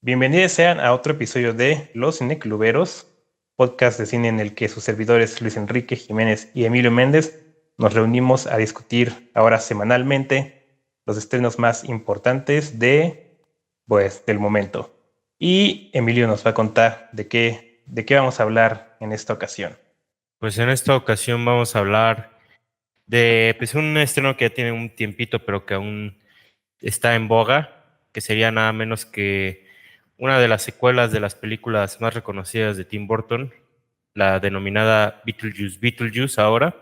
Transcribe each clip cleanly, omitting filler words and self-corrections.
Bienvenidos sean a otro episodio de Los Cinecluberos, podcast de cine en el que sus servidores Luis Enrique Jiménez y Emilio Méndez nos reunimos a discutir ahora semanalmente los estrenos más importantes del momento. Y Emilio nos va a contar de qué vamos a hablar en esta ocasión. Pues en esta ocasión vamos a hablar de un estreno que ya tiene un tiempito, pero que aún está en boga, que sería nada menos que una de las secuelas de las películas más reconocidas de Tim Burton, la denominada Beetlejuice ahora,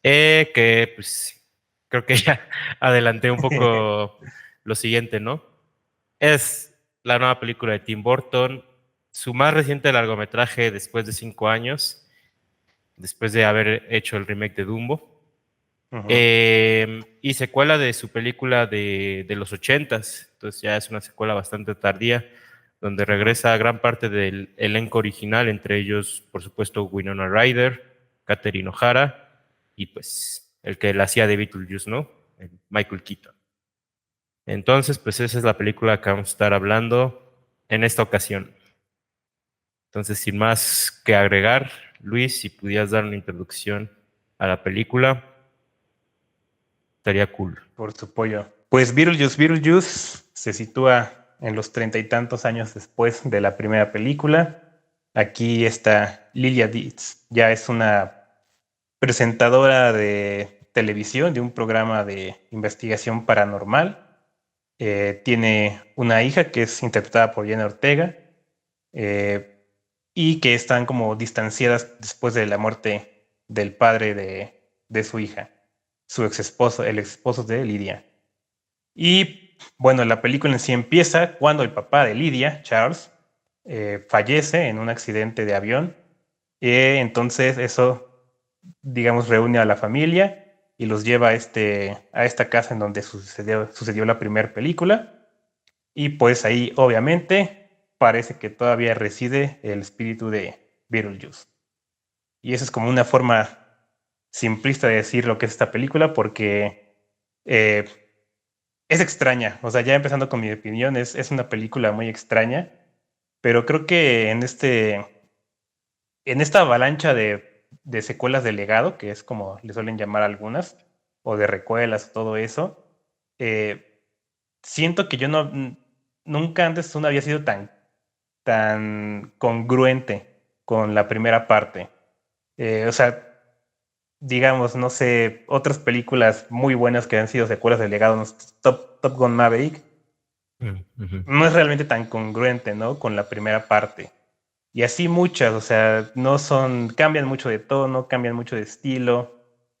que pues creo que ya adelanté un poco lo siguiente, ¿no? Es la nueva película de Tim Burton, su más reciente largometraje después de 5 años, después de haber hecho el remake de Dumbo. Uh-huh. Y secuela de su película de los 80s. Entonces ya es una secuela bastante tardía, donde Uh-huh. regresa gran parte del elenco original, entre ellos, por supuesto, Winona Ryder, Catherine O'Hara y pues el que la hacía de Beetlejuice, ¿no? Michael Keaton. Entonces, pues esa es la película que vamos a estar hablando en esta ocasión. Entonces, sin más que agregar, Luis, si pudieras dar una introducción a la película, estaría cool. Por su pollo. Pues Beetlejuice se sitúa en los 30 y tantos años después de la primera película. Aquí está Lilia Dietz, ya es una presentadora de televisión de un programa de investigación paranormal. Tiene una hija que es interpretada por Jenna Ortega eh, y que están como distanciadas después de la muerte del padre de su hija, su ex esposo, el ex esposo de Lidia. Y bueno, la película en sí empieza cuando el papá de Lidia, Charles, fallece en un accidente de avión. Entonces eso, digamos, reúne a la familia y los lleva a esta casa en donde sucedió la primera película. Y pues ahí, obviamente, parece que todavía reside el espíritu de Beetlejuice. Y eso es como una forma simplista de decir lo que es esta película, porque eh, es extraña. O sea, ya empezando con mi opinión, es una película muy extraña, pero creo que en esta avalancha de secuelas de legado, que es como le suelen llamar algunas, o de recuelas, todo eso, eh, siento que yo nunca antes una había sido tan congruente con la primera parte. O sea, digamos, no sé, otras películas muy buenas que han sido secuelas de legado, ¿no? Top Gun Maverick, Uh-huh. no es realmente tan congruente, ¿no? Con la primera parte. Y así muchas, o sea, no son, cambian mucho de tono, cambian mucho de estilo.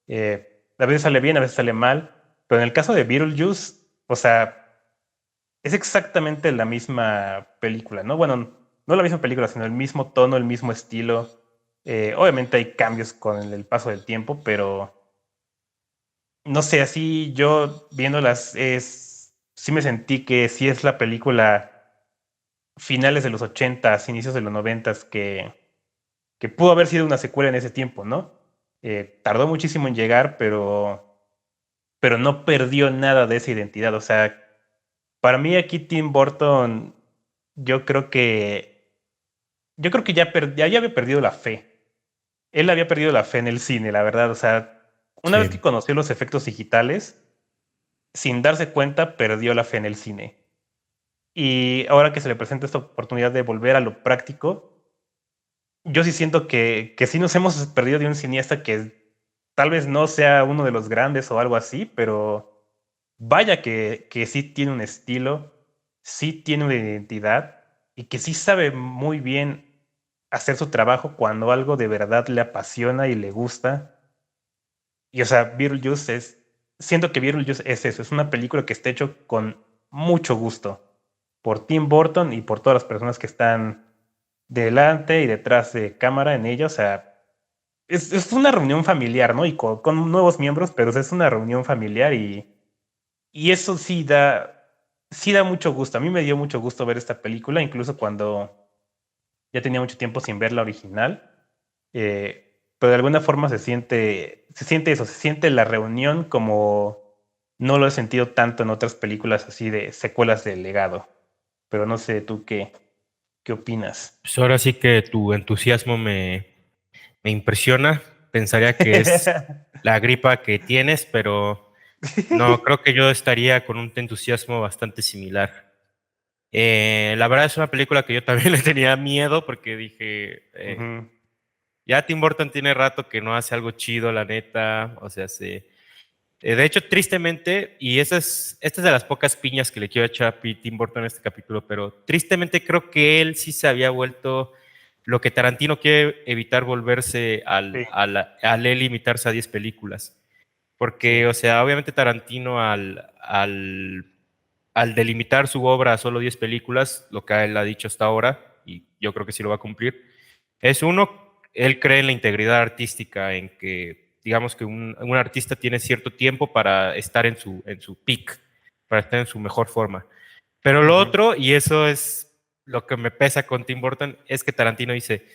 A veces sale bien, a veces sale mal. Pero en el caso de Beetlejuice, o sea, es exactamente la misma película, ¿no? Bueno, no la misma película, sino el mismo tono, el mismo estilo. Obviamente hay cambios con el paso del tiempo, pero no sé, así yo viéndolas, sí me sentí que sí es la película finales de los 80s, inicios de los 90s, que pudo haber sido una secuela en ese tiempo, ¿no? Tardó muchísimo en llegar, pero no perdió nada de esa identidad. O sea, para mí aquí Tim Burton, yo creo que, ya había perdido la fe. Él había perdido la fe en el cine, la verdad. O sea, una vez que Sí. conoció los efectos digitales, sin darse cuenta, perdió la fe en el cine. Y ahora que se le presenta esta oportunidad de volver a lo práctico, yo sí siento que sí nos hemos perdido de un cineasta que tal vez no sea uno de los grandes o algo así, pero vaya que sí tiene un estilo, sí tiene una identidad y que sí sabe muy bien hacer su trabajo cuando algo de verdad le apasiona y le gusta. Y o sea, siento que Beetlejuice es eso, es una película que está hecho con mucho gusto por Tim Burton y por todas las personas que están delante y detrás de cámara en ella. O sea, es una reunión familiar, ¿no? Y con nuevos miembros, pero es una reunión familiar y eso sí da mucho gusto. A mí me dio mucho gusto ver esta película, incluso cuando ya tenía mucho tiempo sin ver la original. Pero de alguna forma se siente eso, se siente la reunión como no lo he sentido tanto en otras películas así de secuelas de legado. pero no sé tú qué opinas. Pues ahora sí que tu entusiasmo me impresiona. Pensaría que es la gripa que tienes, pero no, creo que yo estaría con un entusiasmo bastante similar. La verdad es una película que yo también le tenía miedo porque dije, Ujú, ya Tim Burton tiene rato que no hace algo chido, la neta. O sea, de hecho, tristemente, y esta es de las pocas piñas que le quiero echar a Tim Burton en este capítulo, pero tristemente creo que él sí se había vuelto lo que Tarantino quiere evitar volverse sí, al él limitarse a 10 películas. Porque, sí. o sea, obviamente Tarantino al delimitar su obra a solo 10 películas, lo que él ha dicho hasta ahora, y yo creo que sí lo va a cumplir, es uno, él cree en la integridad artística, en que digamos que un artista tiene cierto tiempo para estar en su peak, para estar en su mejor forma. Pero lo Ujú. otro, y eso es lo que me pesa con Tim Burton, es que Tarantino dice,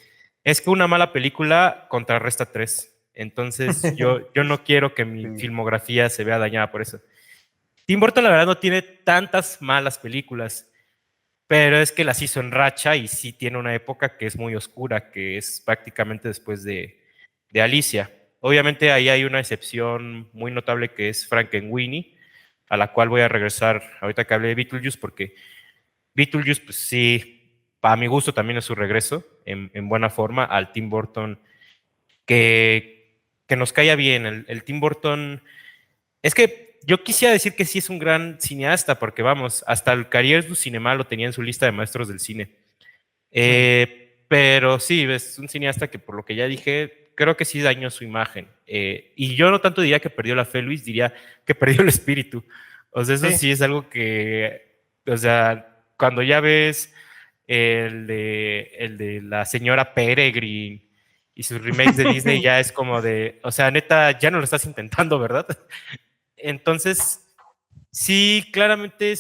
es que una mala película contrarresta tres. Entonces yo no quiero que mi Sí, filmografía se vea dañada por eso. Tim Burton la verdad no tiene tantas malas películas, pero es que las hizo en racha y sí tiene una época que es muy oscura, que es prácticamente después de Alicia. Obviamente ahí hay una excepción muy notable que es Frankenweenie, a la cual voy a regresar ahorita que hablé de Beetlejuice, porque Beetlejuice, pues sí, a mi gusto también es su regreso en buena forma al Tim Burton que nos caía bien. El Tim Burton, es que yo quisiera decir que sí es un gran cineasta, porque vamos, hasta el Carriers du Cinema lo tenía en su lista de maestros del cine. ujú, Pero sí, es un cineasta que por lo que ya dije, creo que sí dañó su imagen. Y yo no tanto diría que perdió la fe, Luis, diría que perdió el espíritu. O sea, eso sí. sí es algo que, o sea, cuando ya ves el de la señora Peregrine y sus remakes de Disney, ya es como de, o sea, neta, ya no lo estás intentando, ¿verdad? Entonces, sí, claramente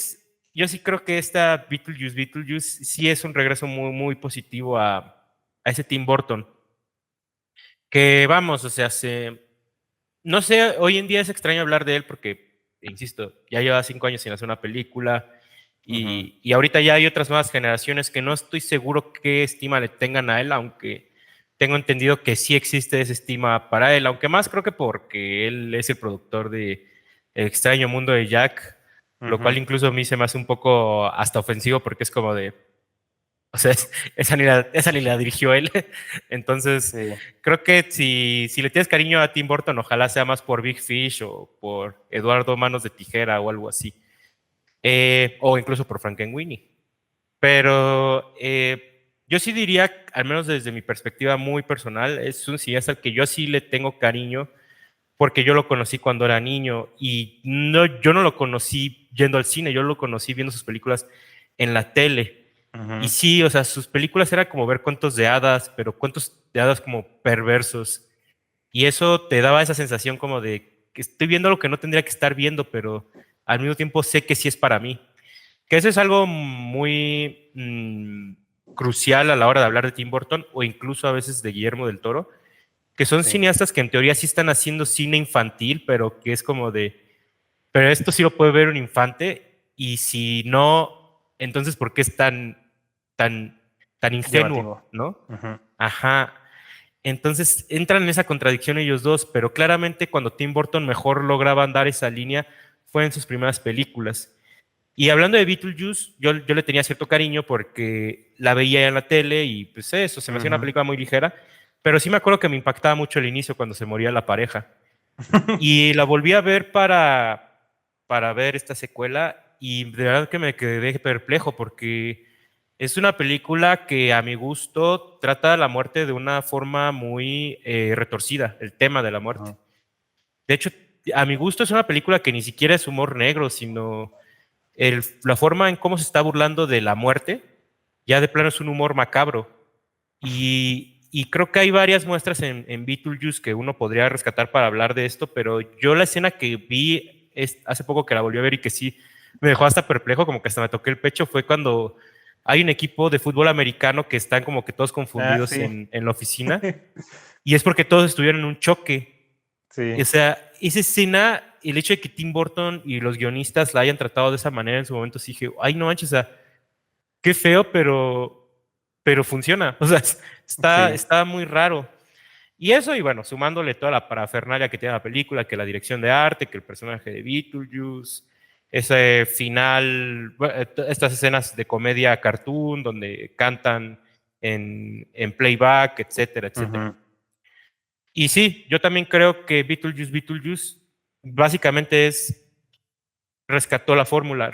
yo sí creo que esta Beetlejuice sí es un regreso muy, muy positivo a ese Tim Burton. Que vamos, o sea, no sé, hoy en día es extraño hablar de él porque, insisto, ya lleva 5 años sin hacer una película Ujú, y ahorita ya hay otras nuevas generaciones que no estoy seguro qué estima le tengan a él, aunque tengo entendido que sí existe esa estima para él, aunque más creo que porque él es el productor de El extraño mundo de Jack, lo cual ujú, incluso a mí se me hace un poco hasta ofensivo porque es como de, o sea, esa ni la dirigió él. Entonces, sí. creo que si le tienes cariño a Tim Burton, ojalá sea más por Big Fish o por Eduardo Manos de Tijera o algo así. O incluso por Frankenweenie. Pero yo sí diría, al menos desde mi perspectiva muy personal, es un cineasta al que yo sí le tengo cariño porque yo lo conocí cuando era niño y no, yo no lo conocí yendo al cine, yo lo conocí viendo sus películas en la tele. Y Ujú, sí, o sea, sus películas eran como ver cuentos de hadas, pero cuentos de hadas como perversos. Y eso te daba esa sensación como de que estoy viendo lo que no tendría que estar viendo, pero al mismo tiempo sé que sí es para mí. Que eso es algo muy crucial a la hora de hablar de Tim Burton o incluso a veces de Guillermo del Toro, que son sí. cineastas que en teoría sí están haciendo cine infantil, pero que es como de, pero esto sí lo puede ver un infante y si no, entonces ¿por qué es tan, tan ingenuo, Llamativo. no? Ujú, Ajá. Entonces entran en esa contradicción ellos dos, pero claramente cuando Tim Burton mejor lograba andar esa línea fue en sus primeras películas. Y hablando de Beetlejuice, yo le tenía cierto cariño porque la veía en la tele y pues eso, se me hacía una ujú. película muy ligera, pero sí me acuerdo que me impactaba mucho el inicio cuando se moría la pareja. Y la volví a ver para ver esta secuela y de verdad que me quedé perplejo porque es una película que a mi gusto trata la muerte de una forma muy retorcida, el tema de la muerte. Ujú, De hecho, a mi gusto es una película que ni siquiera es humor negro, sino la forma en cómo se está burlando de la muerte, ya de plano es un humor macabro. Y creo que hay varias muestras en Beetlejuice que uno podría rescatar para hablar de esto, pero yo la escena que vi hace poco que la volví a ver y que sí me dejó hasta perplejo, como que hasta me toqué el pecho, fue cuando hay un equipo de fútbol americano que están como que todos Ah, confundidos sí. en la oficina y es porque todos estuvieron en un choque. O Sí. sea, esa escena, el hecho de que Tim Burton y los guionistas la hayan tratado de esa manera en su momento, sí dije, ay, no manches, o sea, qué feo, pero funciona. O sea, Sí. está muy raro. Y eso, y bueno, sumándole toda la parafernalia que tiene la película, que la dirección de arte, que el personaje de Beetlejuice, ese final, estas escenas de comedia cartoon donde cantan en playback, etcétera, etcétera. Ujú. Y sí, yo también creo que Beetlejuice básicamente rescató la fórmula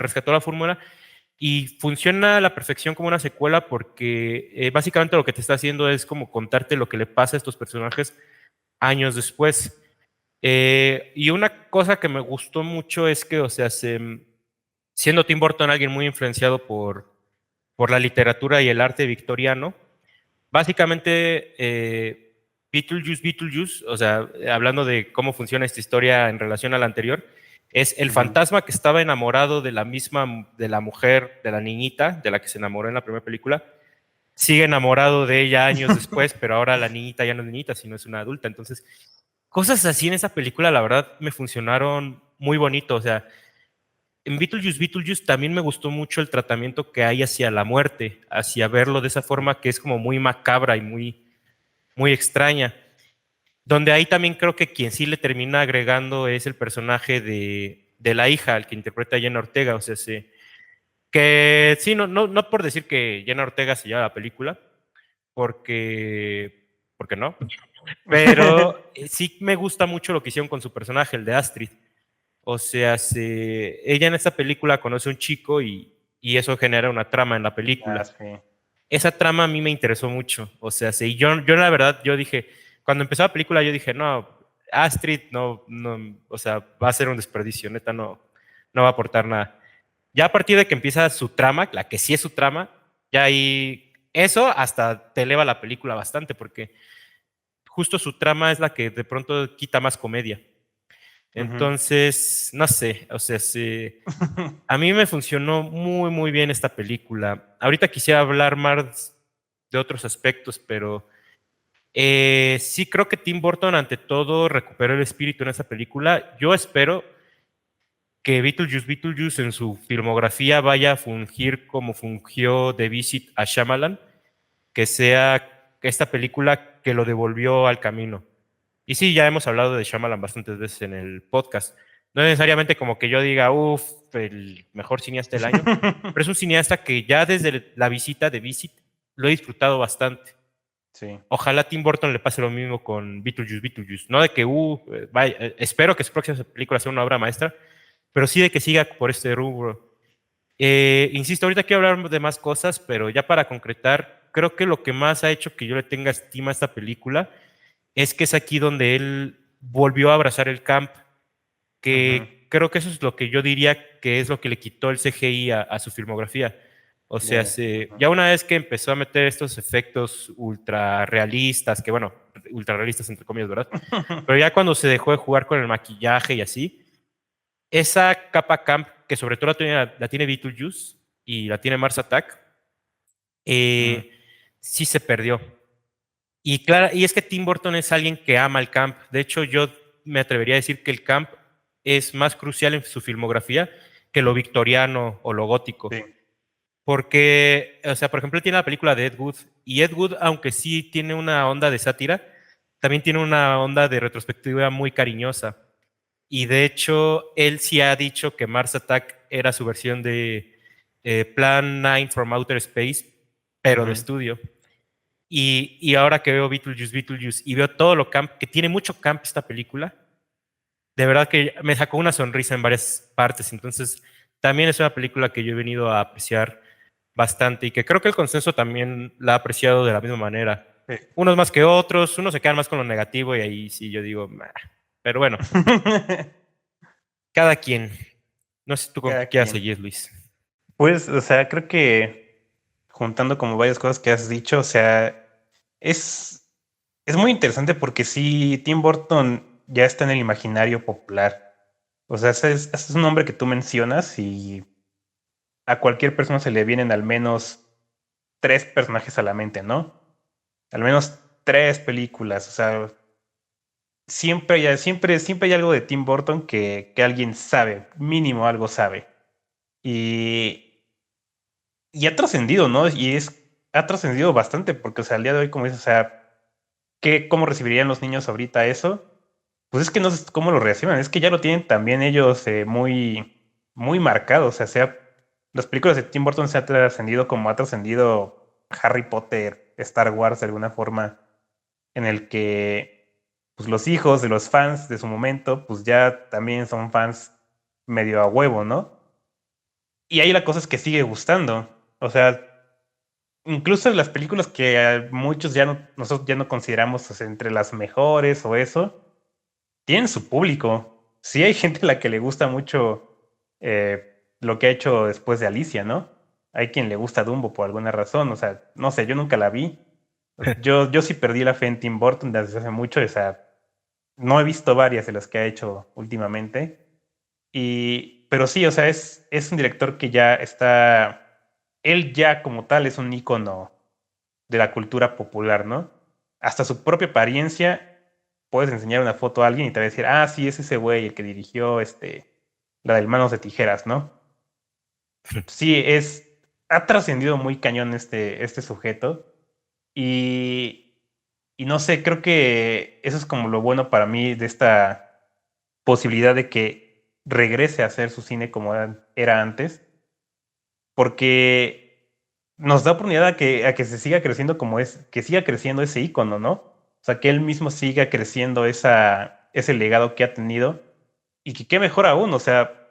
y funciona a la perfección como una secuela porque básicamente lo que te está haciendo es como contarte lo que le pasa a estos personajes años después. Y una cosa que me gustó mucho es que, o sea, siendo Tim Burton alguien muy influenciado por la literatura y el arte victoriano, básicamente Beetlejuice, o sea, hablando de cómo funciona esta historia en relación a la anterior, es el Ujú. fantasma que estaba enamorado de la misma, de la mujer, de la niñita, de la que se enamoró en la primera película, sigue enamorado de ella años después, pero ahora la niñita ya no es niñita, sino es una adulta. Entonces, cosas así en esa película, la verdad, me funcionaron muy bonito. O sea, en Beetlejuice también me gustó mucho el tratamiento que hay hacia la muerte, hacia verlo de esa forma que es como muy macabra y muy extraña. Donde ahí también creo que quien sí le termina agregando es el personaje de la hija, el que interpreta a Jenna Ortega. O sea, sí, que sí, no por decir que Jenna Ortega se lleva la película, porque no, pero sí me gusta mucho lo que hicieron con su personaje, el de Astrid. O sea, ella en esta película conoce a un chico y eso genera una trama en la Ah, película. sí. Esa trama a mí me interesó mucho. O sea, sí, yo la verdad, yo dije, cuando empezó la película, yo dije, no, Astrid no, o sea, va a ser un desperdicio, neta, no va a aportar nada. Ya a partir de que empieza su trama, la que sí es su trama, ya ahí, eso hasta te eleva la película bastante, porque justo su trama es la que de pronto quita más comedia. Ujú. Entonces, no sé, o sea, sí, a mí me funcionó muy bien esta película. Ahorita quisiera hablar más de otros aspectos, pero sí creo que Tim Burton ante todo recuperó el espíritu en esa película. Yo espero que Beetlejuice en su filmografía vaya a fungir como fungió The Visit a Shyamalan, que sea esta película que lo devolvió al camino. Y sí, ya hemos hablado de Shyamalan bastantes veces en el podcast. No es necesariamente como que yo diga, uff, el mejor cineasta del año, pero es un cineasta que ya desde la visita de Visit lo he disfrutado bastante. Sí. Ojalá a Tim Burton le pase lo mismo con Beetlejuice. No de que, vaya, espero que su próxima película sea una obra maestra, pero sí de que siga por este rubro. Insisto, ahorita quiero hablar de más cosas, pero ya para concretar, creo que lo que más ha hecho que yo le tenga estima a esta película es que es aquí donde él volvió a abrazar el camp, Ujú. que creo que eso es lo que yo diría que es lo que le quitó el CGI a su filmografía. O sea, Ujú. ya una vez que empezó a meter estos efectos ultra realistas, que bueno, ultra realistas entre comillas, ¿verdad? Pero ya cuando se dejó de jugar con el maquillaje y así, esa capa camp, que sobre todo la tiene Beetlejuice y la tiene Mars Attack, Ujú. eh, sí se perdió. Y claro, y es que Tim Burton es alguien que ama el camp. De hecho, yo me atrevería a decir que el camp es más crucial en su filmografía que lo victoriano o lo gótico. Sí. Porque, o sea, por ejemplo, él tiene la película de Ed Wood, y Ed Wood, aunque sí tiene una onda de sátira, también tiene una onda de retrospectiva muy cariñosa. Y de hecho, él sí ha dicho que Mars Attack era su versión de Plan 9 from Outer Space, pero de Ujú. estudio. Y ahora que veo Beetlejuice y veo todo lo camp, que tiene mucho camp esta película, de verdad que me sacó una sonrisa en varias partes. Entonces, también es una película que yo he venido a apreciar bastante y que creo que el consenso también la ha apreciado de la misma manera. Sí. Unos más que otros, unos se quedan más con lo negativo y ahí sí yo digo, "Meh". Pero bueno, cada quien. No sé tú con qué Cada quieras quien. seguir, Luis. Pues, o sea, creo que juntando como varias cosas que has dicho, o sea, es, es muy interesante porque sí, Tim Burton ya está en el imaginario popular. O sea, ese es un nombre que tú mencionas y a cualquier persona se le vienen al menos tres personajes a la mente, ¿no? Al menos tres películas. O sea, siempre hay algo de Tim Burton que alguien sabe, mínimo algo sabe. Y ha trascendido, ¿no? Ha trascendido bastante, porque, o sea, al día de hoy, como dices, o sea, ¿cómo recibirían los niños ahorita eso? Pues es que no sé cómo lo reaccionan, es que ya lo tienen también ellos muy marcado, o sea, las películas de Tim Burton se ha trascendido como ha trascendido Harry Potter, Star Wars de alguna forma, en el que pues los hijos de los fans de su momento, pues ya también son fans medio a huevo, ¿no? Y ahí la cosa es que sigue gustando, o sea, incluso las películas que a muchos nosotros ya no consideramos, o sea, entre las mejores o eso, tienen su público. Sí hay gente a la que le gusta mucho lo que ha hecho después de Alicia, ¿no? Hay quien le gusta Dumbo por alguna razón, o sea, no sé, yo nunca la vi. Yo sí perdí la fe en Tim Burton desde hace mucho, o sea, no he visto varias de las que ha hecho últimamente. Pero sí, o sea, es un director que ya está, él ya como tal es un ícono de la cultura popular, ¿no? Hasta su propia apariencia, puedes enseñar una foto a alguien y te va a decir, ah, sí, es ese güey el que dirigió la del Manos de Tijeras, ¿no? Sí, ha trascendido muy cañón este sujeto y, y no sé, creo que eso es como lo bueno para mí de esta posibilidad de que regrese a hacer su cine como era antes, porque nos da oportunidad a que se siga creciendo que siga creciendo ese icono, ¿no? O sea, que él mismo siga creciendo ese legado que ha tenido y que qué mejor aún, o sea,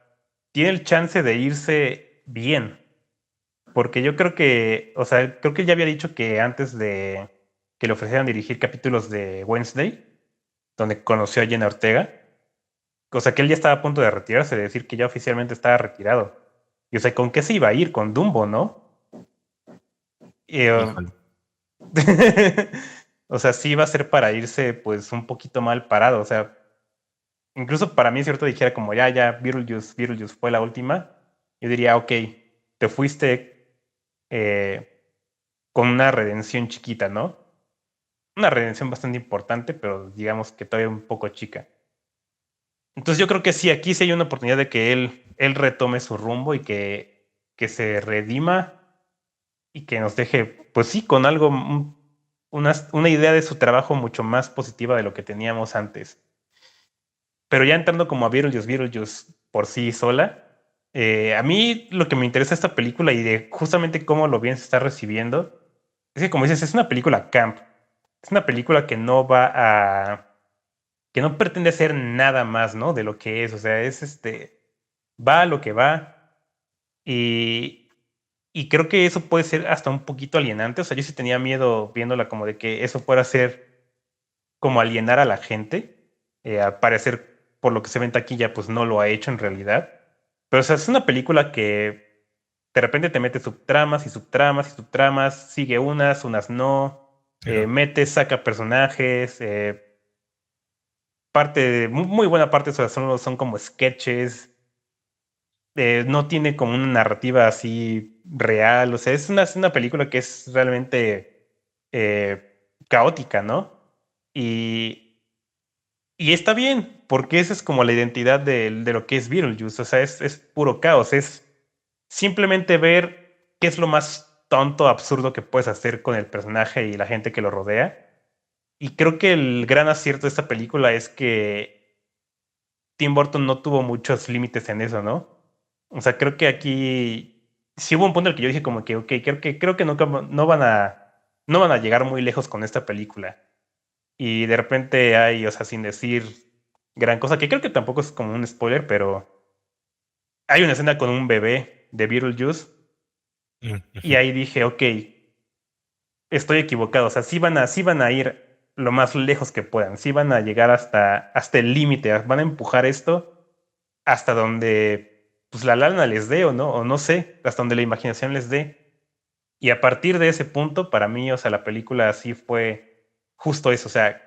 tiene el chance de irse bien, porque yo creo que, o sea, creo que él ya había dicho que antes de que le ofrecieran dirigir capítulos de Wednesday, donde conoció a Jenna Ortega, o sea, que él ya estaba a punto de retirarse, de decir que ya oficialmente estaba retirado. Y o sea, ¿con qué se iba a ir? Con Dumbo, ¿no? Y, Híjole. o sea, sí va a ser para irse pues un poquito mal parado. O sea, incluso para mí, si ahorita dijera como ya, Beetlejuice fue la última, yo diría, ok, te fuiste con una redención chiquita, ¿no? Una redención bastante importante, pero digamos que todavía un poco chica. Entonces yo creo que sí, aquí sí hay una oportunidad de que él retome su rumbo y que se redima y que nos deje, pues sí, con algo, una idea de su trabajo mucho más positiva de lo que teníamos antes. Pero ya entrando como a Beetlejuice por sí sola, a mí lo que me interesa de esta película y de justamente cómo lo bien se está recibiendo, es que como dices, es una película camp. Es una película que no va que no pretende ser nada más, ¿no? De lo que es, o sea, va a lo que va y, y creo que eso puede ser hasta un poquito alienante, o sea, yo sí tenía miedo viéndola como de que eso fuera a ser como alienar a la gente, al parecer por lo que se ve en taquilla pues no lo ha hecho en realidad, pero o sea, es una película que de repente te mete subtramas y subtramas y subtramas, sigue unas no, Ajá. mete, saca personajes, muy buena parte de eso son como sketches, no tiene como una narrativa así real, o sea, es una película que es realmente caótica, ¿no? Y, y está bien, porque esa es como la identidad de lo que es Beetlejuice, o sea, es puro caos, es simplemente ver qué es lo más tonto, absurdo que puedes hacer con el personaje y la gente que lo rodea. Y creo que el gran acierto de esta película es que Tim Burton no tuvo muchos límites en eso, ¿no? O sea, creo que aquí sí hubo un punto en el que yo dije como que, ok, creo que nunca, no van a llegar muy lejos con esta película. Y de repente hay, o sea, sin decir gran cosa, que creo que tampoco es como un spoiler, pero hay una escena con un bebé de Beetlejuice y Ujú. ahí dije, ok, estoy equivocado, o sea, sí van a ir lo más lejos que puedan, sí van a llegar hasta el límite, van a empujar esto hasta donde pues la lana les dé o no sé, hasta donde la imaginación les dé. Y a partir de ese punto, para mí, o sea, la película sí fue justo eso, o sea,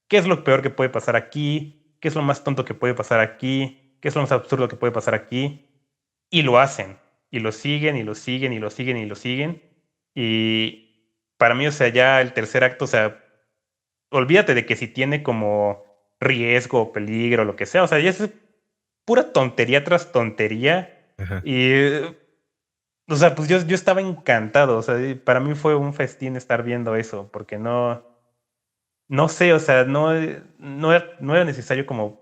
¿qué es lo peor que puede pasar aquí? ¿Qué es lo más tonto que puede pasar aquí? ¿Qué es lo más absurdo que puede pasar aquí? Y lo hacen, y lo siguen, y lo siguen, y lo siguen, y lo siguen. Y para mí, o sea, ya el tercer acto, o sea, olvídate de que si tiene como riesgo o peligro o lo que sea, o sea, ya es pura tontería tras tontería. Ajá. Y, o sea, pues yo estaba encantado, o sea, para mí fue un festín estar viendo eso, porque no sé, o sea, no era necesario como,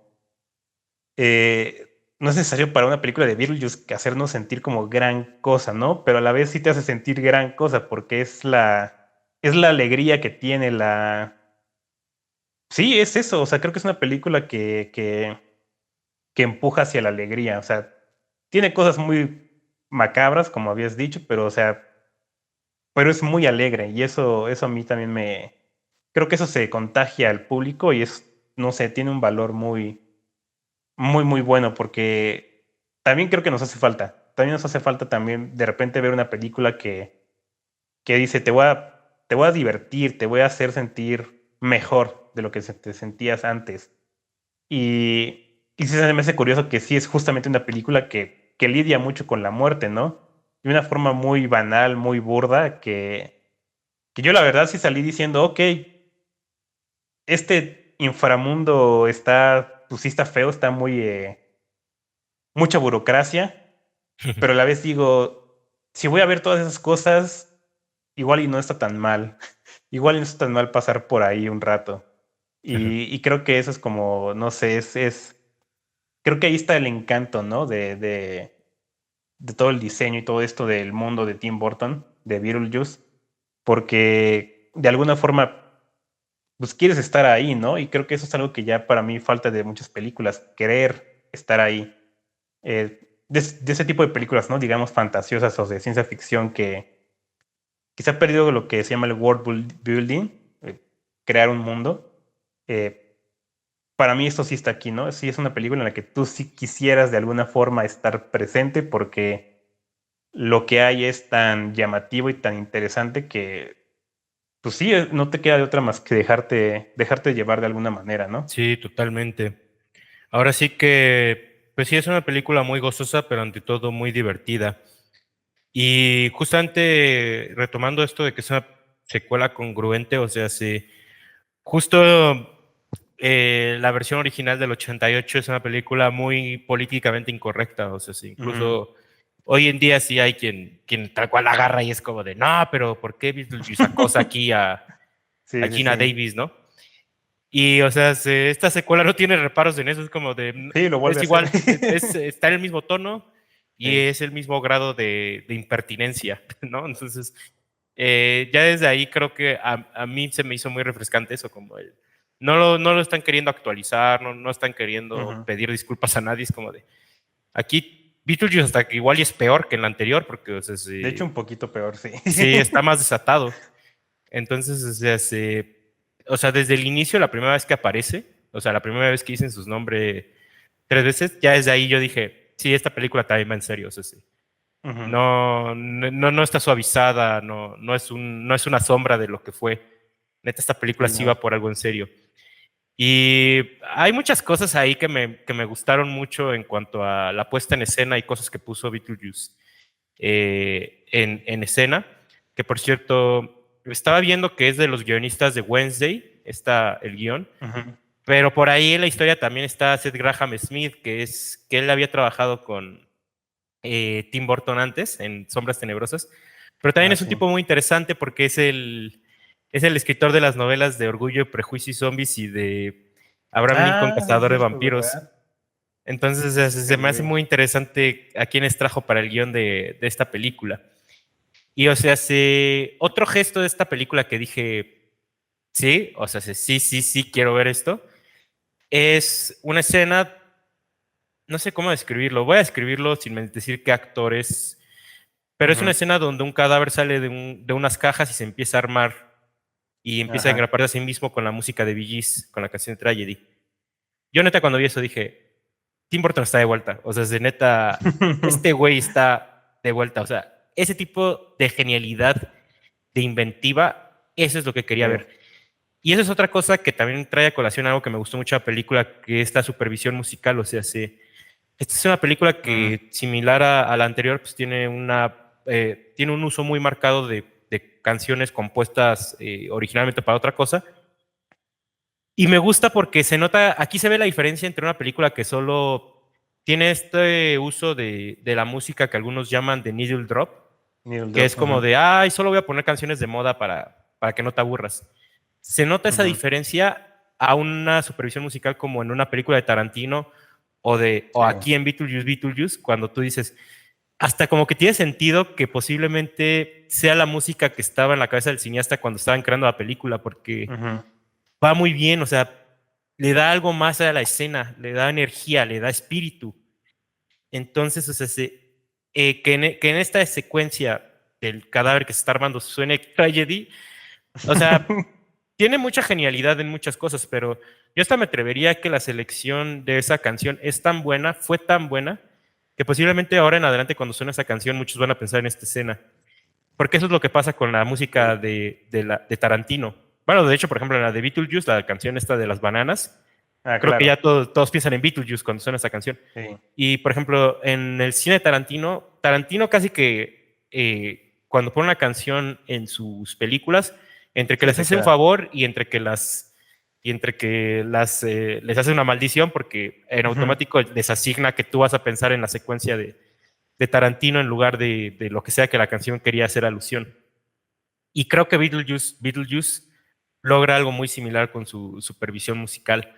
no es necesario para una película de Beetlejuice que hacernos sentir como gran cosa, ¿no? Pero a la vez sí te hace sentir gran cosa, porque es la alegría que tiene sí, es eso, o sea, creo que es una película que empuja hacia la alegría, o sea, tiene cosas muy macabras, como habías dicho, pero, o sea, pero es muy alegre y eso a mí también creo que eso se contagia al público y no sé, tiene un valor muy bueno porque también creo que nos hace falta. También nos hace falta también de repente ver una película que dice, te voy a divertir, te voy a hacer sentir mejor de lo que te sentías antes. Y sí se me hace curioso que sí es justamente una película que lidia mucho con la muerte, ¿no? De una forma muy banal, muy burda, que yo la verdad sí salí diciendo, ok, este inframundo pues sí está feo, está mucha burocracia, pero a la vez digo, si voy a ver todas esas cosas, igual y no está tan mal, igual y no está tan mal pasar por ahí un rato. Y creo que eso es como, no sé, creo que ahí está el encanto, ¿no? De todo el diseño y todo esto del mundo de Tim Burton, de Beetlejuice, porque de alguna forma pues quieres estar ahí, ¿no? Y creo que eso es algo que ya para mí falta de muchas películas, querer estar ahí. De ese tipo de películas, ¿no? Digamos fantasiosas o de ciencia ficción que se ha perdido lo que se llama el building, crear un mundo. Eh, para mí esto sí está aquí, ¿no? Sí es una película en la que tú sí quisieras de alguna forma estar presente porque lo que hay es tan llamativo y tan interesante que pues sí, no te queda de otra más que dejarte llevar de alguna manera, ¿no? Sí, totalmente. Ahora sí que, pues sí, es una película muy gozosa, pero ante todo muy divertida. Y justamente retomando esto de que es una secuela congruente, o sea, sí, justo la versión original del 88 es una película muy políticamente incorrecta, o sea, sí, Ujú. incluso hoy en día sí hay quien tal cual la agarra y es como de, no, pero ¿por qué Beetlejuice acosa aquí a Sí, sí, Gina sí. Davis, no? Y, o sea, esta secuela no tiene reparos en eso, es como de, Sí, lo vuelve es a hacer. igual, está en el mismo tono y Sí. es el mismo grado de impertinencia, ¿no? Entonces, ya desde ahí creo que a mí se me hizo muy refrescante eso, como no lo están queriendo actualizar, no están queriendo Ujú. pedir disculpas a nadie, es como de, aquí Beetlejuice hasta que igual y es peor que el anterior, porque, o sea, De hecho, sí, un poquito peor, sí. sí está más desatado. Entonces, o sea, desde el inicio, la primera vez que aparece, o sea, la primera vez que dicen sus nombres 3 veces, ya desde ahí yo dije, sí, esta película también va en serio, o sea, sí. Ujú. No está suavizada, no es una sombra de lo que fue. Neta, esta película Sí, sí no. va por algo en serio. Y hay muchas cosas ahí que me gustaron mucho en cuanto a la puesta en escena y cosas que puso Beetlejuice en escena, que por cierto, estaba viendo que es de los guionistas de Wednesday, está el guión, Ujú. pero por ahí en la historia también está Seth Graham Smith, que él había trabajado con Tim Burton antes en Sombras Tenebrosas, pero también Ah, es un sí. tipo muy interesante porque es el escritor de las novelas de Orgullo, Prejuicio y Zombies y de Abraham Lincoln, Ah, es Cazador de cierto, Vampiros. ¿verdad? Entonces Nunca se lo me hace vi. muy interesante a quienes trajo para el guión de esta película. Y o sea, otro gesto de esta película que dije, sí, o sea, sí, quiero ver esto, es una escena, no sé cómo describirlo, voy a describirlo sin decir qué actor es, pero es una Ujú. escena donde un cadáver sale de unas cajas y se empieza a armar y empieza a Ajá. engraparse a sí mismo con la música de Bee Gees, con la canción de Tragedy. Yo neta cuando vi eso dije, Tim Burton está de vuelta, o sea, de neta, este güey está de vuelta, o sea, ese tipo de genialidad, de inventiva, eso es lo que quería Sí. ver. Y eso es otra cosa que también trae a colación algo que me gustó mucho de la película, que es la supervisión musical. O sea, esta es una película Mm. que, similar a la anterior, pues tiene un uso muy marcado de canciones compuestas originalmente para otra cosa. Y me gusta porque se nota, aquí se ve la diferencia entre una película que solo tiene este uso de la música que algunos llaman de needle drop, Needle que es drop. como de, ay, solo voy a poner canciones de moda para que no te aburras. Se nota esa diferencia a una supervisión musical como en una película de Tarantino o Sí. aquí en Beetlejuice, cuando tú dices, hasta como que tiene sentido que posiblemente sea la música que estaba en la cabeza del cineasta cuando estaban creando la película, porque Ujú. va muy bien, o sea, le da algo más a la escena, le da energía, le da espíritu. Entonces, o sea, que en esta secuencia del cadáver que se está armando suene tragedy, o sea, tiene mucha genialidad en muchas cosas, pero yo hasta me atrevería a que la selección de esa canción es tan buena, fue tan buena, que posiblemente ahora en adelante cuando suena esa canción muchos van a pensar en esta escena. Porque eso es lo que pasa con la música Sí. de Tarantino. Bueno, de hecho, por ejemplo, en la de Beetlejuice, la canción esta de las bananas, Ah, creo que claro. ya todos piensan en Beetlejuice cuando suena esa canción. Sí. Y, por ejemplo, en el cine de Tarantino casi que cuando pone una canción en sus películas, entre que Sí, les se hace un queda. favor les hace una maldición, porque en Ujú. automático les asigna que tú vas a pensar en la secuencia de Tarantino en lugar de lo que sea que la canción quería hacer alusión. Y creo que Beetlejuice logra algo muy similar con su supervisión musical.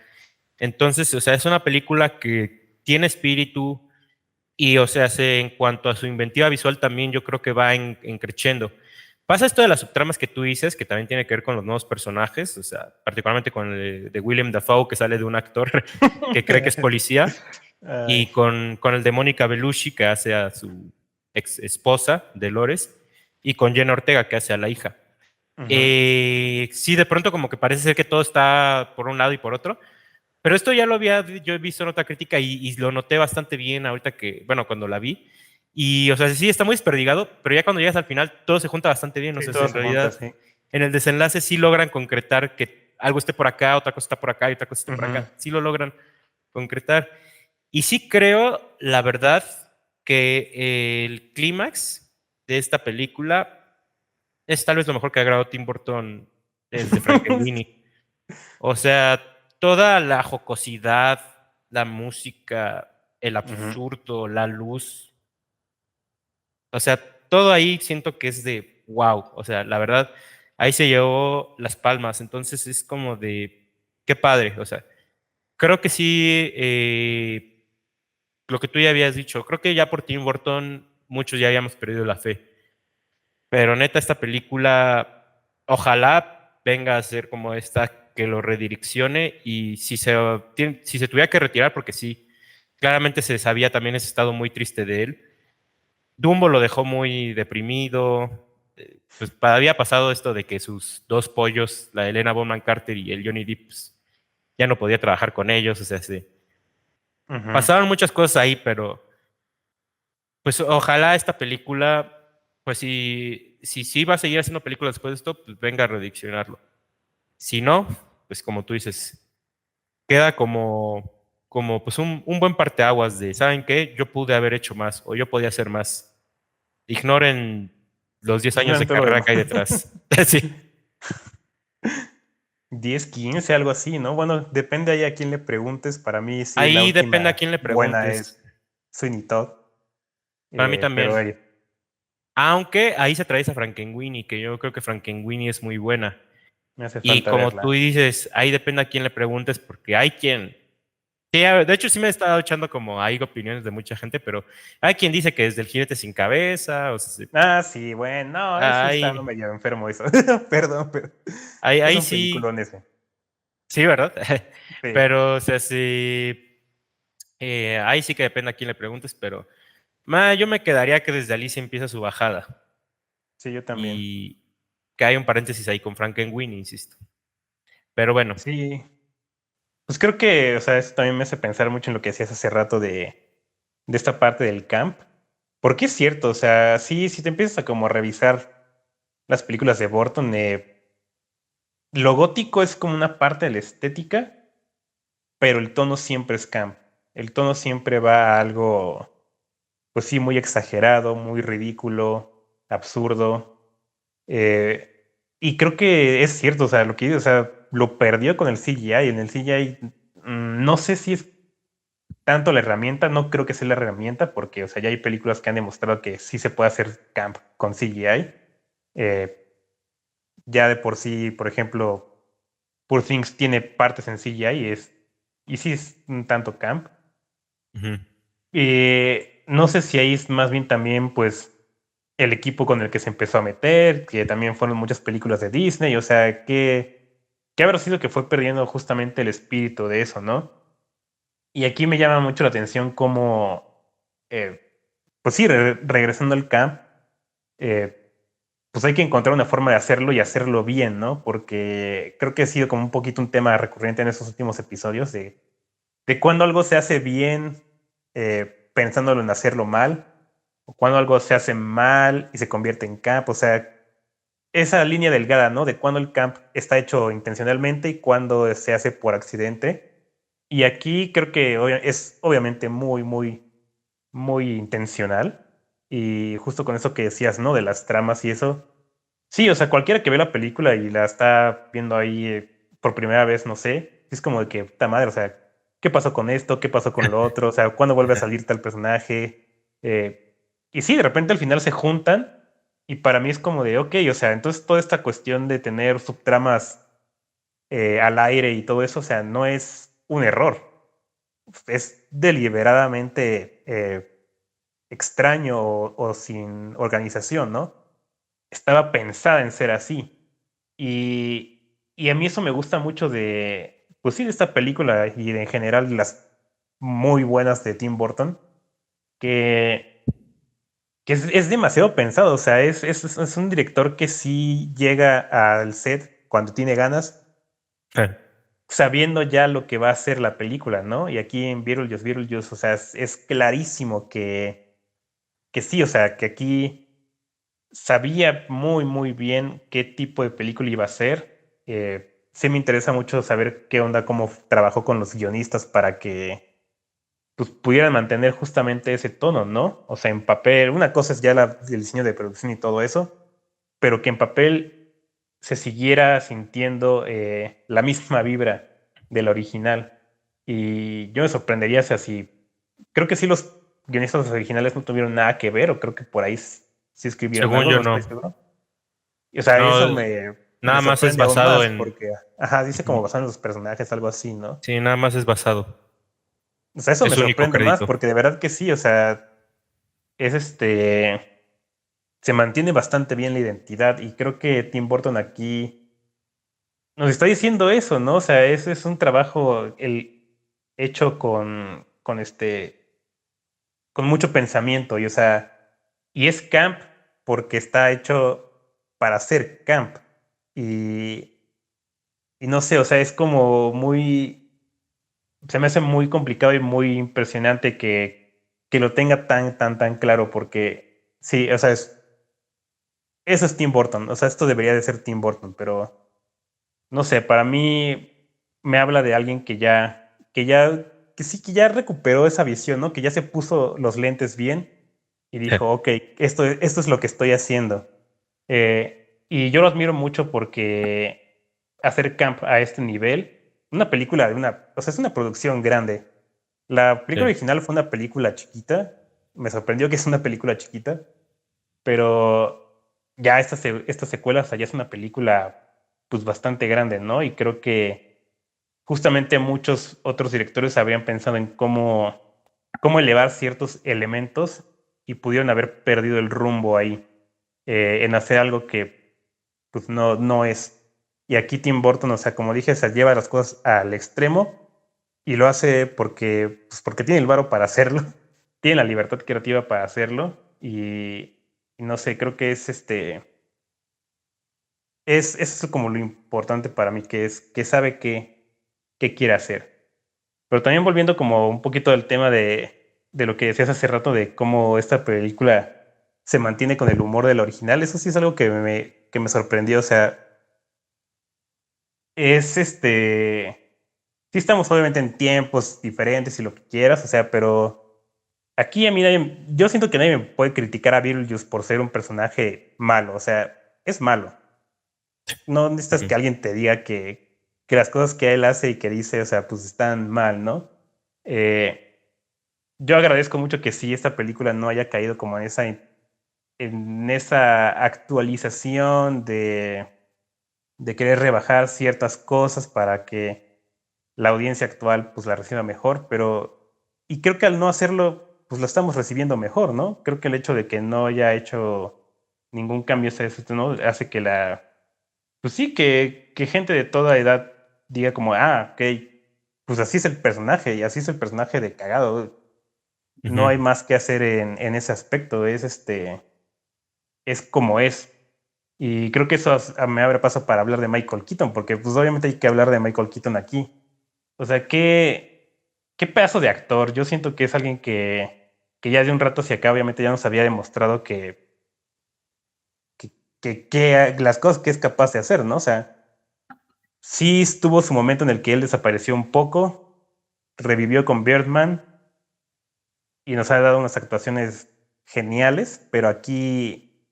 Entonces, o sea, es una película que tiene espíritu y, o sea, en cuanto a su inventiva visual también yo creo que va en creciendo. Pasa esto de las subtramas que tú dices, que también tiene que ver con los nuevos personajes, o sea, particularmente con el de William Dafoe, que sale de un actor que cree que es policía, Ay. y con el de Mónica Bellucci, que hace a su ex esposa, Dolores, y con Jenna Ortega, que hace a la hija. Ujú. Sí, de pronto como que parece ser que todo está por un lado y por otro, pero esto ya lo había yo he visto en otra crítica y lo noté bastante bien ahorita que, bueno, cuando la vi. Y, o sea, sí, está muy desperdigado, pero ya cuando llegas al final todo se junta bastante bien. O Sí, sea, todo en se junta realidad así. en el desenlace sí logran concretar que algo esté por acá, otra cosa está por acá y otra cosa esté por Ujú. acá. Sí lo logran concretar. Y sí creo, la verdad, que el clímax de esta película es tal vez lo mejor que ha grabado Tim Burton desde Frankenweenie. O sea, toda la jocosidad, la música, el Ujú. absurdo, la luz, o sea, todo ahí siento que es de wow. O sea, la verdad, ahí se llevó las palmas. Entonces es como de qué padre. O sea, creo que sí, lo que tú ya habías dicho, creo que ya por Tim Burton muchos ya habíamos perdido la fe. Pero neta, esta película, ojalá venga a ser como esta que lo redireccione y si se tuviera que retirar, porque sí, claramente se sabía también ese estado muy triste de él. Dumbo lo dejó muy deprimido. Pues había pasado esto de que sus dos pollos, la Helena Bonham Carter y el Johnny Depp, pues, ya no podía trabajar con ellos. O sea, Ujú. pasaron muchas cosas ahí, pero pues ojalá esta película, pues si va a seguir haciendo películas después de esto, pues venga a rediccionarlo. Si no, pues como tú dices, queda como pues un buen parteaguas de, ¿saben qué? Yo pude haber hecho más o yo podía hacer más. Ignoren los 10 años de Ignoran todo lo carrera demás. que hay detrás. Sí. 10, 15, algo así, ¿no? Bueno, depende ahí a quién le preguntes. Para mí, sí, la Ahí depende a última quién le buena preguntes. es Sweeney Todd. Para mí Pero también. Aunque ahí se trae a Frankenweenie, que yo creo que Frankenweenie es muy buena. me hace Y falta como tú verla. dices, ahí depende a quién le preguntes, porque hay quien. Sí, de hecho, sí me he estado echando como hay opiniones de mucha gente, pero hay quien dice que es del Jinete sin cabeza, o sea, Ah, sí, bueno, no, sí está hay, medio enfermo eso. Perdón, pero es ahí un sí, peliculón ese. sí, ¿verdad? Sí, Pero, o sea, sí, ahí sí que depende a quién le preguntes, pero yo me quedaría que desde Alicia empieza su bajada sí, yo también. y que hay un paréntesis ahí con Frankenweenie, insisto. Pero bueno, Sí, pues creo que, o sea, eso también me hace pensar mucho en lo que decías hace rato de esta parte del camp. Porque es cierto, o sea, sí, si te empiezas a como revisar las películas de Burton, lo gótico es como una parte de la estética, pero el tono siempre es camp. El tono siempre va a algo, pues sí, muy exagerado, muy ridículo, absurdo. Y creo que es cierto, o sea, o sea, lo perdió con el CGI. En el CGI, no sé si es tanto la herramienta, no creo que sea la herramienta, porque, o sea, ya hay películas que han demostrado que sí se puede hacer camp con CGI. Eh, ya de por sí, por ejemplo, Poor Things tiene partes en CGI y sí es un tanto camp. Ujú. No sé si ahí es más bien también, pues, el equipo con el que se empezó a meter, que también fueron muchas películas de Disney, o sea, que habrá sido que fue perdiendo justamente el espíritu de eso, ¿no? Y aquí me llama mucho la atención cómo, eh, pues sí, regresando al camp, eh, pues hay que encontrar una forma de hacerlo y hacerlo bien, ¿no? Porque creo que ha sido como un poquito un tema recurrente en esos últimos episodios de cuando algo se hace bien pensándolo en hacerlo mal, o cuando algo se hace mal y se convierte en camp, o sea, esa línea delgada, ¿no? De cuando el camp está hecho intencionalmente y cuando se hace por accidente. Y aquí creo que es obviamente muy intencional. Y justo con eso que decías, ¿no? De las tramas y eso. Sí, o sea, cualquiera que ve la película y la está viendo ahí por primera vez, no sé, es como de que, puta madre, o sea, ¿qué pasó con esto? ¿Qué pasó con lo otro? O sea, ¿cuándo vuelve a salir tal personaje? Y sí, de repente al final se juntan y para mí es como de, ok, o sea, entonces toda esta cuestión de tener subtramas al aire y todo eso, o sea, no es un error, es deliberadamente extraño o sin organización, ¿no? Estaba pensada en ser así. Y a mí eso me gusta mucho de, pues sí, de esta película y de, en general las muy buenas de Tim Burton, que, que es demasiado pensado, o sea, es un director que sí llega al set cuando tiene ganas, sabiendo ya lo que va a ser la película, ¿no? Y aquí en Beetlejuice, o sea, es clarísimo que sí, o sea, que aquí sabía muy bien qué tipo de película iba a ser. Sí me interesa mucho saber qué onda, cómo trabajó con los guionistas para que pues, pudieran mantener justamente ese tono, ¿no? O sea, en papel, una cosa es ya el diseño de producción y todo eso, pero que en papel se siguiera sintiendo la misma vibra del original. Y yo me sorprendería, o sea, si creo que sí los guionistas originales no tuvieron nada que ver, o creo que por ahí sí escribieron Según algo, yo no estoy no. seguro. Y, o sea, No, eso me nada más es sorprende aún basado más en. porque, ajá, dice como Ujú. basado en los personajes, algo así, ¿no? Sí, nada más es basado. O sea, eso Es me su único sorprende más crédito. porque de verdad que sí, o sea, es se mantiene bastante bien la identidad y creo que Tim Burton aquí nos está diciendo eso, ¿no? O sea, ese es un trabajo hecho con mucho pensamiento y, o sea, y es camp porque está hecho para ser camp y, y no sé, o sea, es como se me hace muy complicado y muy impresionante que lo tenga tan claro porque sí, o sea, eso es Tim Burton, o sea, esto debería de ser Tim Burton, pero no sé, para mí me habla de alguien que ya recuperó esa visión, ¿no? Que ya se puso los lentes bien y dijo, ok, esto es lo que estoy haciendo. Y yo lo admiro mucho porque hacer camp a este nivel, una película o sea, es una producción grande. La película Sí. original fue una película chiquita, me sorprendió que es una película chiquita, pero ya esta secuela, o sea, ya es una película pues bastante grande, ¿no? Y creo que justamente muchos otros directores habrían pensado en cómo elevar ciertos elementos y pudieron haber perdido el rumbo ahí, en hacer algo que pues no es. Y aquí Tim Burton, o sea, como dije, se lleva las cosas al extremo y lo hace porque tiene el varo para hacerlo, tiene la libertad creativa para hacerlo y no sé, creo que eso es como lo importante para mí, que es que sabe qué quiere hacer. Pero también volviendo como un poquito al tema de lo que decías hace rato, de cómo esta película se mantiene con el humor del original, eso sí es algo que me sorprendió, o sea, es sí estamos obviamente en tiempos diferentes y lo que quieras, o sea, pero aquí a mí yo siento que nadie me puede criticar a Beetlejuice por ser un personaje malo, o sea, es malo. No necesitas Ujú. que alguien te diga que las cosas que él hace y que dice, o sea, pues están mal, ¿no? yo agradezco mucho que sí, esta película no haya caído como en esa actualización de querer rebajar ciertas cosas para que la audiencia actual pues la reciba mejor, y creo que al no hacerlo, pues lo estamos recibiendo mejor, ¿no? Creo que el hecho de que no haya hecho ningún cambio ¿no? Hace que pues sí, que gente de toda edad diga como, ok, pues así es el personaje, y así es el personaje de cagado. No Ujú. hay más que hacer en ese aspecto, es como es. Y creo que eso me abre paso para hablar de Michael Keaton, porque pues obviamente hay que hablar de Michael Keaton aquí. O sea, qué pedazo de actor. Yo siento que es alguien que ya de un rato hacia acá obviamente ya nos había demostrado que, que las cosas que es capaz de hacer, ¿no? O sea, sí tuvo su momento en el que él desapareció un poco, revivió con Birdman y nos ha dado unas actuaciones geniales, pero aquí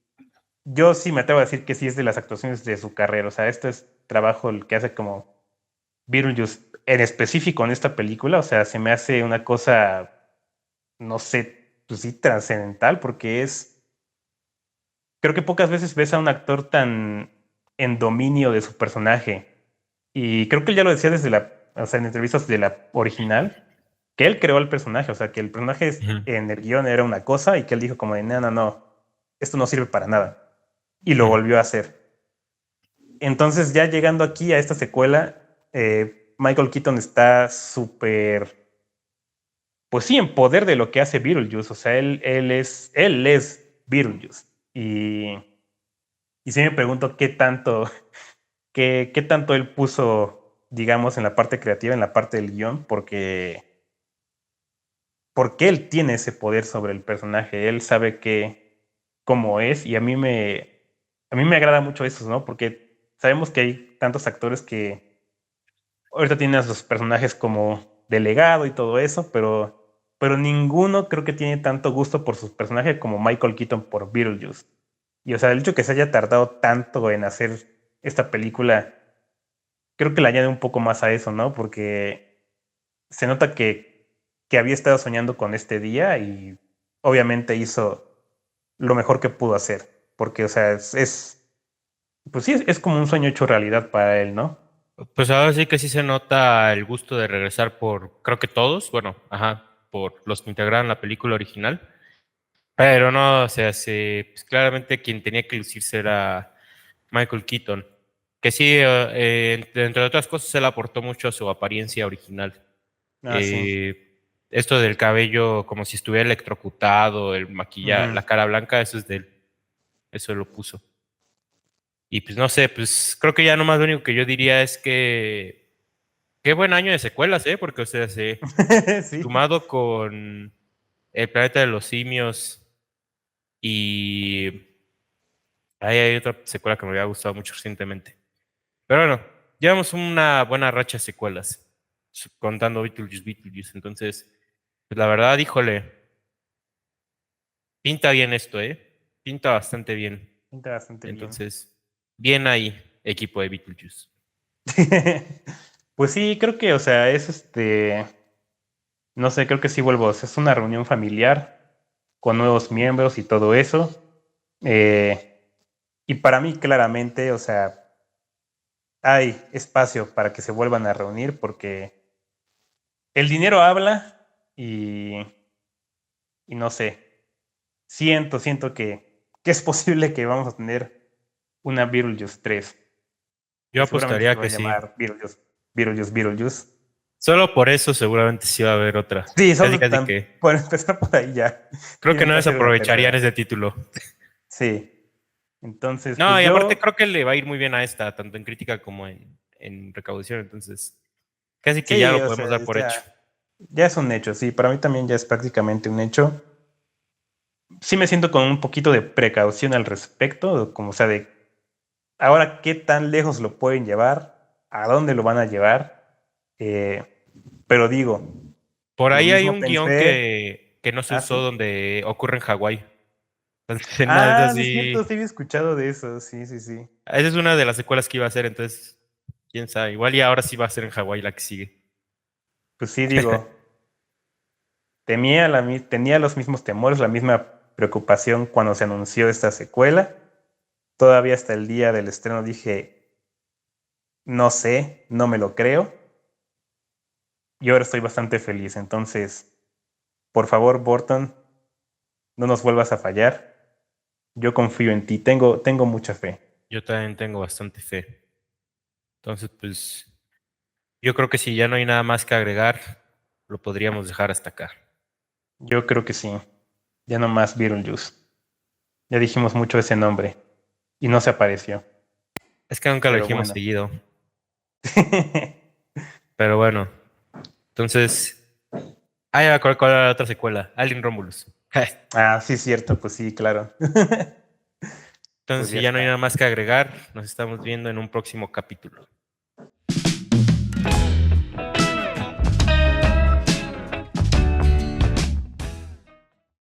yo sí me atrevo a decir que sí es de las actuaciones de su carrera. O sea, este es trabajo el que hace como Beetlejuice en específico en esta película. O sea, se me hace una cosa, no sé, pues sí, trascendental, porque creo que pocas veces ves a un actor tan en dominio de su personaje. Y creo que él ya lo decía o sea, en entrevistas de la original, que él creó el personaje. O sea, que el personaje Ujú. en el guión era una cosa y que él dijo como de, no, no, no, esto no sirve para nada. Y lo Ujú. volvió a hacer. Entonces, ya llegando aquí a esta secuela, Michael Keaton está súper, pues sí, en poder de lo que hace Beetlejuice. O sea, él es Beetlejuice. Y sí me pregunto qué tanto él puso, digamos, en la parte creativa, en la parte del guión, porque él tiene ese poder sobre el personaje. Él sabe cómo es, y a mí me agrada mucho eso, ¿no? Porque sabemos que hay tantos actores que ahorita tienen a sus personajes como delegado y todo eso, pero ninguno creo que tiene tanto gusto por sus personajes como Michael Keaton por Beetlejuice. Y o sea, el hecho que se haya tardado tanto en hacer esta película, creo que le añade un poco más a eso, ¿no? Porque se nota que había estado soñando con este día y obviamente hizo lo mejor que pudo hacer. Porque, o sea, pues sí, es como un sueño hecho realidad para él, ¿no? Pues ahora sí que sí se nota el gusto de regresar por, creo que todos, bueno, ajá, por los que integraron la película original. Pero no, o sea, pues claramente quien tenía que lucirse era Michael Keaton, que sí, entre otras cosas, él aportó mucho a su apariencia original. Ah, sí. Esto del cabello como si estuviera electrocutado, el maquillaje, Ujú. la cara blanca, eso es de él, eso lo puso. Y pues no sé, pues creo que ya nomás lo único que yo diría es que qué buen año de secuelas, ¿eh? Porque, o sea, Sí. sumado con El planeta de los simios y ahí hay otra secuela que me había gustado mucho recientemente. Pero bueno, llevamos una buena racha de secuelas, contando Beetlejuice. Entonces, pues la verdad, híjole, pinta bien esto, ¿eh? Pinta bastante bien. Pinta bastante bien. Entonces, bien ahí, equipo de Beetlejuice. Pues sí, creo que, o sea, no sé, creo que sí vuelvo, o sea, es una reunión familiar con nuevos miembros y todo eso. Eh, y para mí, claramente, o sea, hay espacio para que se vuelvan a reunir porque el dinero habla y no sé, siento que es posible que vamos a tener una Beetlejuice 3 Yo que seguramente se apostaría va a que sí. llamar Beetlejuice. Solo por eso seguramente sí va a haber otra. Sí, Casi, solo casi tan, que por empezar por ahí ya. creo que Tiene no que hacer una desaprovecharían tercera. ese título. Sí. Entonces, No, pues y aparte yo, creo que le va a ir muy bien a esta, tanto en crítica como en recaudación. Entonces, casi que ya sí, lo o podemos dar sea, por hecho. ya es un hecho, sí. Para mí también ya es prácticamente un hecho. Sí me siento con un poquito de precaución al respecto, como o sea, de ahora qué tan lejos lo pueden llevar, a dónde lo van a llevar. Pero digo, Por lo ahí hay mismo un guión pensé. que no se Ah, usó sí. donde ocurre en Hawái. Entonces, nada, es Ah, sí, es cierto, sí así. había escuchado de eso. Sí, sí, sí. Esa es una de las secuelas que iba a hacer, entonces, quién sabe. Igual y ahora sí va a ser en Hawái la que sigue. Pues sí, digo, tenía los mismos temores, la misma preocupación cuando se anunció esta secuela. Todavía hasta el día del estreno dije, no sé, no me lo creo. Y ahora estoy bastante feliz. Entonces, por favor, Burton, no nos vuelvas a fallar. Yo confío en ti, tengo mucha fe. Yo también tengo bastante fe. Entonces, pues, yo creo que si ya no hay nada más que agregar, lo podríamos dejar hasta acá. Yo creo que sí. Ya no más Beetlejuice. Ya dijimos mucho ese nombre. Y no se apareció. Es que nunca lo Pero dijimos bueno. seguido. Pero bueno. Entonces, ya me acuerdo cuál era la otra secuela. Alien Romulus. Ah, sí, cierto. Pues sí, claro. Entonces, Pues si ya ya no hay está. nada más que agregar, nos estamos viendo en un próximo capítulo.